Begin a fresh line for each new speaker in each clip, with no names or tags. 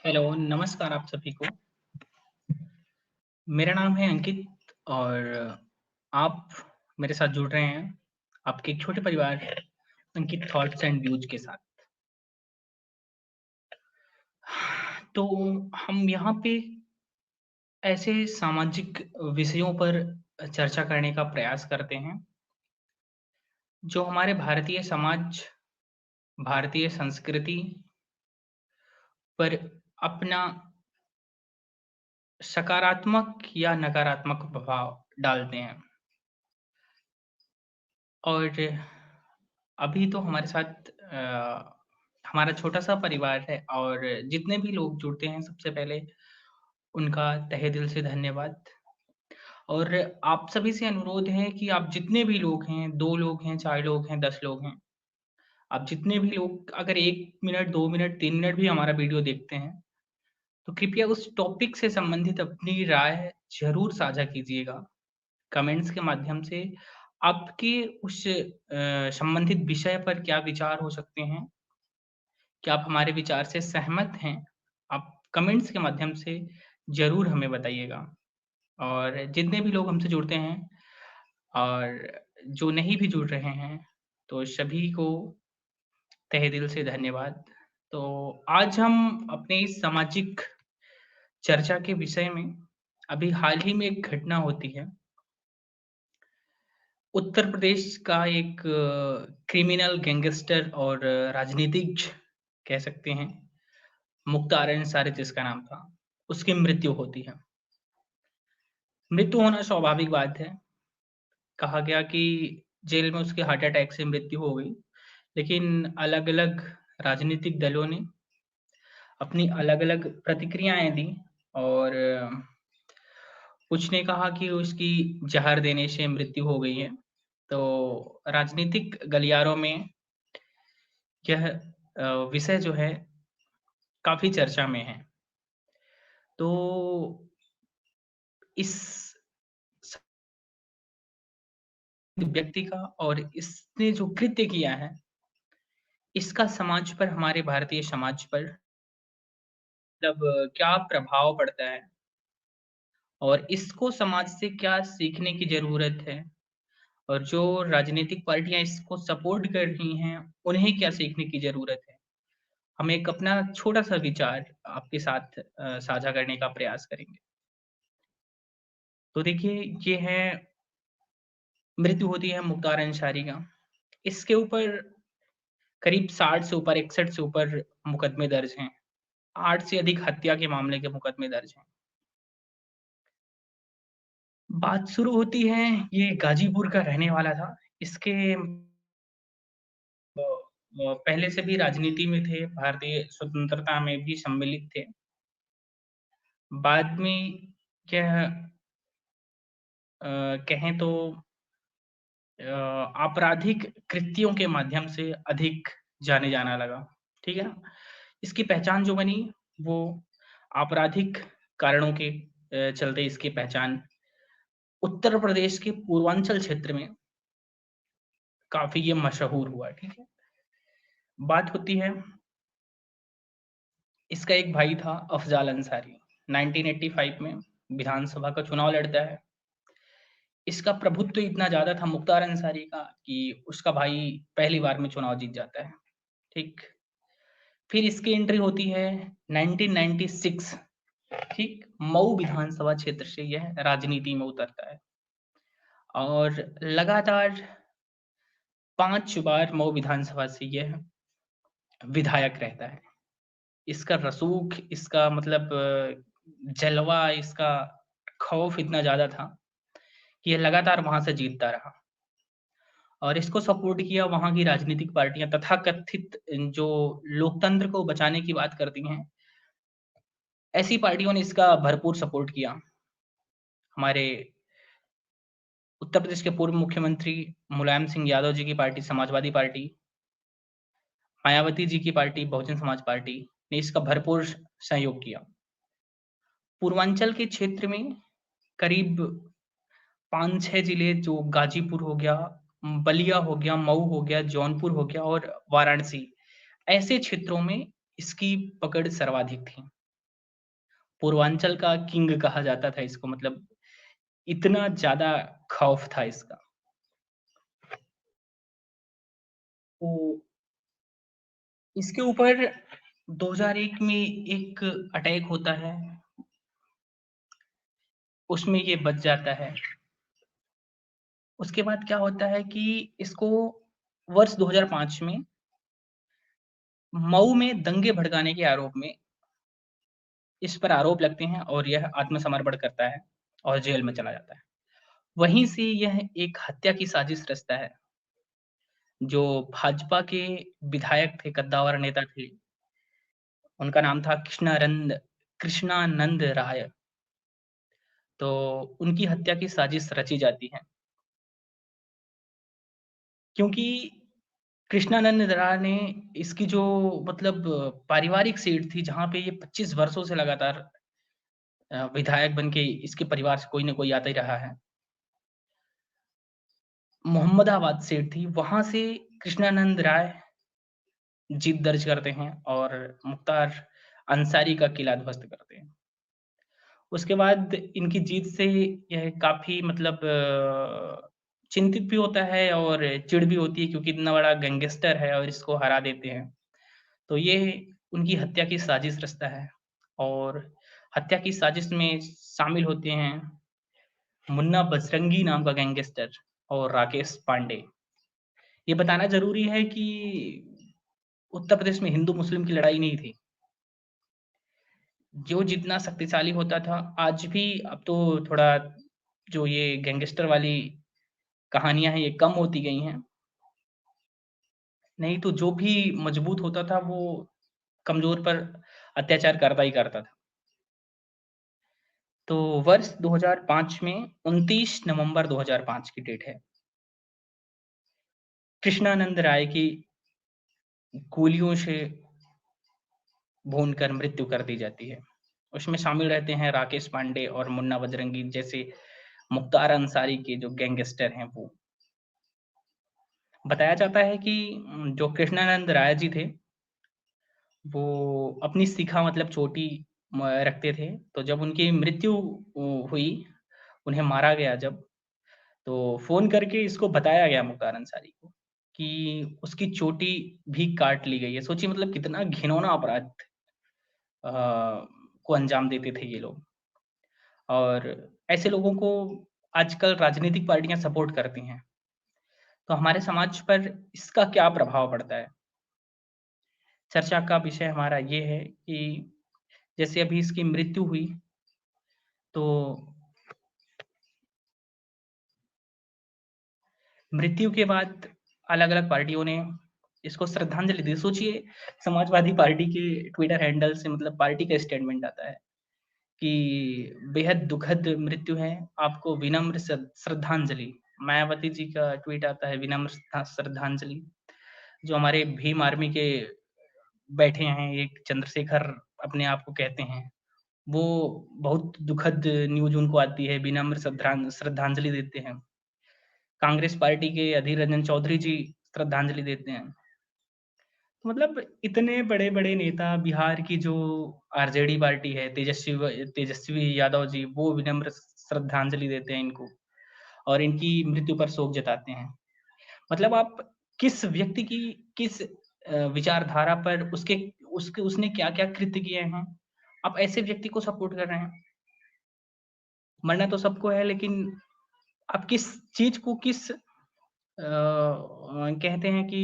Hello, नमस्कार आप सभी को। मेरा नाम है अंकित और आप मेरे साथ जुड़ रहे हैं आपके एक छोटे परिवार अंकित थॉट्स एंड व्यूज के साथ। तो हम यहाँ पे ऐसे सामाजिक विषयों पर चर्चा करने का प्रयास करते हैं, जो हमारे भारतीय समाज, भारतीय संस्कृति पर अपना सकारात्मक या नकारात्मक प्रभाव डालते हैं। और अभी तो हमारे साथ हमारा छोटा-सा परिवार है और जितने भी लोग जुड़ते हैं सबसे पहले उनका तहे दिल से धन्यवाद। और आप सभी से अनुरोध है कि आप जितने भी लोग हैं, 2 लोग हैं, 4 लोग हैं, 10 लोग हैं, आप जितने भी लोग अगर 1 मिनट, 2 मिनट, 3 मिनट भी हमारा वीडियो देखते हैं, तो कृपया उस टॉपिक से संबंधित अपनी राय ज़रूर साझा कीजिएगा। कमेंट्स के माध्यम से आपके उस संबंधित विषय पर क्या विचार हो सकते हैं? क्या आप हमारे विचार से सहमत हैं? आप कमेंट्स के माध्यम से ज़रूर हमें बताइएगा। और जितने भी लोग हमसे जुड़ते हैं और जो नहीं भी जुड़ रहे हैं, तो सभी को तहे दिल से धन्यवाद। तो आज हम अपने इस सामाजिक चर्चा के विषय में अभी हाल ही में एक घटना होती है। उत्तर प्रदेश का एक क्रिमिनल गैंगस्टर और राजनीतिज्ञ कह सकते हैं, मुख्तार अंसारी जिसका नाम था, उसकी मृत्यु होती है। मृत्यु होना स्वाभाविक बात है। कहा गया कि जेल में उसके हार्ट अटैक से मृत्यु हो गई, लेकिन अलग-अलग राजनीतिक दलों ने अपनी अलग-अलग प्रतिक्रियाएँ दी और कुछ ने कहा कि उसकी ज़हर देने से मृत्यु हो गई है। तो राजनीतिक गलियारों में यह विषय जो है काफ़ी चर्चा में है। तो इस स व्यक्ति का और इसने जो कृत्य किया है, इसका समाज पर, हमारे भारतीय समाज पर मतलब क्या प्रभाव पड़ता है और इसको समाज से क्या सीखने की ज़रूरत है और जो राजनीतिक पार्टियाँ इसको सपोर्ट कर रही हैं, उन्हें क्या सीखने की ज़रूरत है? हम एक अपना छोटा-सा विचार आपके साथ साझा करने का प्रयास करेंगे। तो देखिए, ये है मृत्यु होती है मुख्तार अंसारी का। इसके ऊपर करीब 60 से ऊपर, 61 से ऊपर मुकदमे दर्ज हैं। 8 से अधिक हत्या के मामले के मुकदमे दर्ज हैं। बात शुरू होती है, ये गाज़ीपुर का रहने वाला था। इसके पहले से भी राजनीति में थे, भारतीय स्वतंत्रता में भी सम्मिलित थे। बाद में यह कहें तो आपराधिक कृत्यों के माध्यम से अधिक जाने जाना लगा, ठीक है ना? इसकी पहचान जो बनी, वो आपराधिक कारणों के चलते इसकी पहचान उत्तर प्रदेश के पूर्वांचल क्षेत्र में काफ़ी ये मशहूर हुआ, ठीक है? बात होती है, इसका एक भाई था अफ़ज़ाल अंसारी, 1985 में विधानसभा का चुनाव लड़ता है। इसका प्रभुत्व इतना ज़्यादा था मुख्तार अंसारी का कि उसका भाई पहली बार में चुनाव जीत जाता है, ठीक? फिर इसकी एंट्री होती है 1996, ठीक? मऊ विधानसभा क्षेत्र से यह राजनीति में उतरता है और लगातार 5 बार मऊ विधानसभा से यह विधायक रहता है। इसका रसूख, इसका मतलब जलवा, इसका खौफ इतना ज़्यादा था कि ये लगातार वहाँ से जीतता रहा और इसको सपोर्ट किया वहाँ की राजनीतिक पार्टियाँ तथाकथित जो लोकतंत्र को बचाने की बात करती हैं, ऐसी पार्टियों ने इसका भरपूर सपोर्ट किया। हमारे उत्तर प्रदेश के पूर्व मुख्यमंत्री मुलायम सिंह यादव जी की पार्टी समाजवादी पार्टी, मायावती जी की पार्टी बहुजन समाज पार्टी ने इसका भरपूर सहयोग किया। पूर्वांचल के क्षेत्र में करीब 5-6 जिले जो गाजीपुर हो गया, बलिया हो गया, मऊ हो गया, जौनपुर हो गया और वाराणसी, ऐसे क्षेत्रों में इसकी पकड़ सर्वाधिक थी। पूर्वांचल का किंग कहा जाता था इसको, मतलब इतना ज़्यादा खौफ था इसका। तो इसके ऊपर 2001 में एक अटैक होता है, उसमें ये बच जाता है। उसके बाद क्या होता है कि इसको वर्ष 2005 में मऊ में दंगे भड़काने के आरोप में इस पर आरोप लगते हैं और यह आत्मसमर्पण करता है और जेल में चला जाता है। वहीं से यह एक हत्या की साजिश रचता है, जो भाजपा के विधायक थे, कद्दावर नेता थे, उनका नाम था कृष्णानंद राय। तो उनकी हत्या की साजिश रची जाती है, क्योंकि कृष्णानंद राय ने इसकी जो मतलब पारिवारिक सीट थी, जहाँ पे ये 25 वर्षों से लगातार विधायक बन के इसके परिवार से कोई न कोई आता ही रहा है। मोहम्मदाबाद सीट थी, वहाँ से कृष्णानंद राय जीत दर्ज करते हैं और मुख्तार अंसारी का किला ध्वस्त करते हैं। उसके बाद इनकी जीत से यह काफ़ी मतलब चिंतित भी होता है और चिढ़ भी होती है, क्योंकि इतना बड़ा गैंगस्टर है और इसको हरा देते हैं। तो ये उनकी हत्या की साजिश रचता है और हत्या की साजिश में शामिल होते हैं मुन्ना बजरंगी नाम का गैंगस्टर और राकेश पांडे। ये बताना ज़रूरी है कि उत्तर प्रदेश में हिंदू-मुस्लिम की लड़ाई नहीं थी। जो जितना शक्तिशाली होता था, आज भी अब तो थोड़ा जो ये गैंगस्टर वाली कहानियाँ हैं, ये कम होती गई हैं। नहीं तो जो भी मजबूत होता था, वो कमज़ोर पर अत्याचार करता ही करता था। तो वर्ष 2005 में 29 नवंबर 2005 की डेट है। कृष्णानंद राय की गोलियों से भूनकर मृत्यु कर दी जाती है। उसमें शामिल रहते हैं राकेश पांडे और मुन्ना बजरंगी जैसे मुख्तार अंसारी के जो गैंगस्टर हैं वो। बताया जाता है कि जो कृष्णानंद राय जी थे, वो अपनी शिखा मतलब चोटी रखते थे। तो जब उनकी मृत्यु हुई, उन्हें मारा गया जब, तो फ़ोन करके इसको बताया गया मुख्तार अंसारी को कि उसकी चोटी भी काट ली गई है। सोचिए मतलब कितना घिनौना अपराध अ, को अंजाम देते थे ये लोग। और ऐसे लोगों को आजकल राजनीतिक पार्टियाँ सपोर्ट करती हैं। तो हमारे समाज पर इसका क्या प्रभाव पड़ता है? चर्चा का विषय हमारा ये है कि जैसे अभी इसकी मृत्यु हुई, तो मृत्यु के बाद अलग-अलग पार्टियों ने इसको श्रद्धांजलि दी। सोचिए समाजवादी पार्टी के ट्विटर हैंडल से मतलब पार्टी का स्टेटमेंट आता है कि बेहद दुखद मृत्यु है, आपको विनम्र श्रद्धांजलि। मायावती जी का ट्वीट आता है विनम्र श्रद्धांजलि। जो हमारे भीम आर्मी के बैठे हैं, एक चंद्रशेखर अपने आप को कहते हैं, वो बहुत दुखद न्यूज़ उनको आती है, विनम्र श्रद्धांजलि देते हैं। कांग्रेस पार्टी के अधीर रंजन चौधरी जी श्रद्धांजलि देते हैं। तो मतलब इतने बड़े-बड़े नेता बिहार की जो आरजेडी पार्टी है, तेजस्वी यादव जी, वो विनम्र श्रद्धांजलि देते हैं इनको और इनकी मृत्यु पर शोक जताते हैं। मतलब आप किस व्यक्ति की किस विचारधारा पर उसके उसके उसने क्या-क्या कृत्य किए हैं, आप ऐसे व्यक्ति को सपोर्ट कर रहे हैं। मरना तो सबको है, लेकिन आप किस चीज़ को कहते हैं कि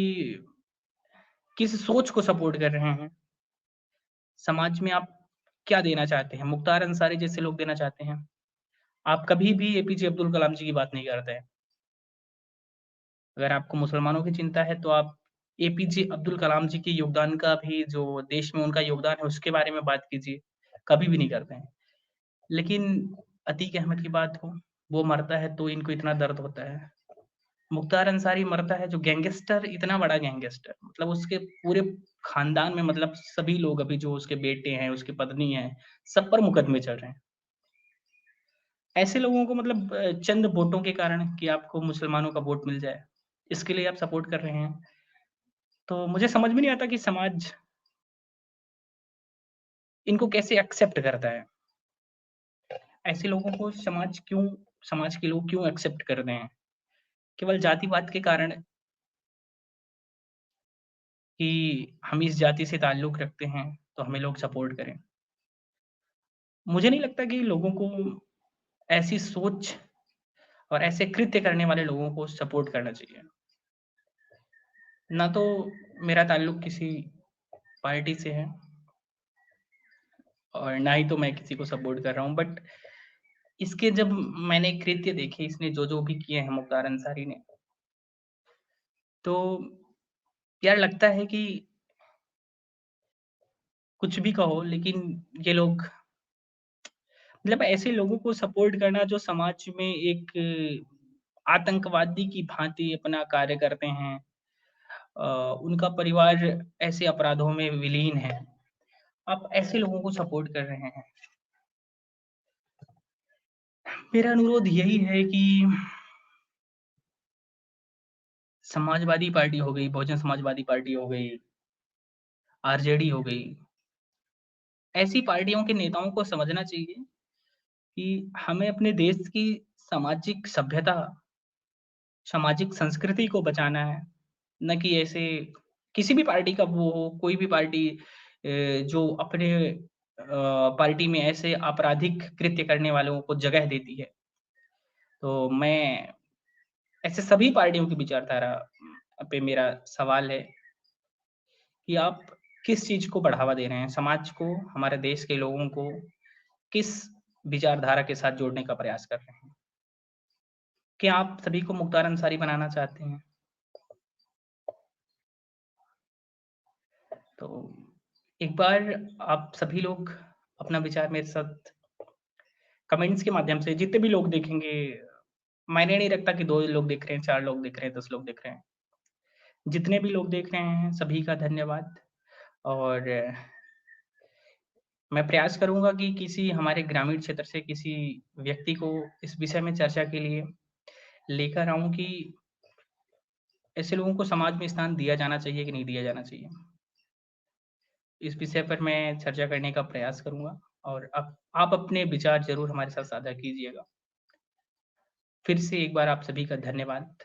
किस सोच को सपोर्ट कर रहे हैं। समाज में आप क्या देना चाहते हैं? मुख्तार अंसारी जैसे लोग देना चाहते हैं। आप कभी भी एपीजे अब्दुल कलाम जी की बात नहीं करते हैं। अगर आपको मुसलमानों की चिंता है, तो आप एपीजे अब्दुल कलाम जी के योगदान का भी जो देश में उनका योगदान है, उसके बारे में बात कीजिए। कभी भी नहीं करते हैं। लेकिन अतीक अहमद की बात हो, वो मरता है तो इनको इतना दर्द होता है। मुख्तार अंसारी मरता है, जो गैंगस्टर, इतना बड़ा गैंगस्टर, मतलब उसके पूरे खानदान में मतलब सभी लोग अभी जो उसके बेटे हैं, उसकी पत्नी है, सब पर मुकदमे चल रहे हैं। ऐसे लोगों को मतलब चंद वोटों के कारण कि आपको मुसलमानों का वोट मिल जाए, इसके लिए आप सपोर्ट कर रहे हैं। तो मुझे समझ में नहीं आता कि समाज इनको कैसे एक्सेप्ट करता है। ऐसे लोगों को समाज के लोग क्यों एक्सेप्ट कर रहे हैं? केवल जातिवाद के कारण कि हम इस जाति से ताल्लुक़ रखते हैं, तो हमें लोग सपोर्ट करें। मुझे नहीं लगता कि लोगों को ऐसी सोच और ऐसे कृत्य करने वाले लोगों को सपोर्ट करना चाहिए। ना तो मेरा ताल्लुक किसी पार्टी से है और ना ही तो मैं किसी को सपोर्ट कर रहा हूँ। बट इसके जब मैंने कृत्य देखे, इसने जो-जो भी किए हैं मुख्तार अंसारी ने, तो यार लगता है कि कुछ भी कहो लेकिन ये लोग मतलब ऐसे लोगों को सपोर्ट करना जो समाज में एक आतंकवादी की भांति अपना कार्य करते हैं। अ, उनका परिवार ऐसे अपराधों में विलीन है। आप ऐसे लोगों को सपोर्ट कर रहे हैं। मेरा अनुरोध यही है कि समाजवादी पार्टी हो गई, बहुजन समाजवादी पार्टी हो गई, आरजेडी हो गई, ऐसी पार्टियों के नेताओं को समझना चाहिए कि हमें अपने देश की सामाजिक सभ्यता, सामाजिक संस्कृति को बचाना है, ना कि ऐसे किसी भी पार्टी का वो हो, कोई भी पार्टी जो अपने पार्टी में ऐसे आपराधिक कृत्य करने वालों को जगह देती है। तो मैं ऐसे सभी पार्टियों की विचारधारा पे मेरा सवाल है कि आप किस चीज़ को बढ़ावा दे रहे हैं? समाज को, हमारे देश के लोगों को किस विचारधारा के साथ जोड़ने का प्रयास कर रहे हैं? क्या आप सभी को मुख्तार अंसारी बनाना चाहते हैं? तो एक बार आप सभी लोग अपना विचार मेरे साथ कमेंट्स के माध्यम से जितने भी लोग देखेंगे, मायने नहीं रखता कि 2 लोग देख रहे हैं, 4 लोग देख रहे हैं, 10 लोग देख रहे हैं। जितने भी लोग देख रहे हैं, सभी का धन्यवाद और मैं प्रयास करूँगा कि किसी हमारे ग्रामीण क्षेत्र से किसी व्यक्ति को इस विषय में चर्चा के लिए लेकर आऊँ कि ऐसे लोगों को समाज में स्थान दिया जाना चाहिए कि नहीं दिया जाना चाहिए। इस विषय पर मैं चर्चा करने का प्रयास करूँगा और आप अपने विचार ज़रूर हमारे साथ साझा कीजिएगा। फिर से एक बार आप सभी का धन्यवाद।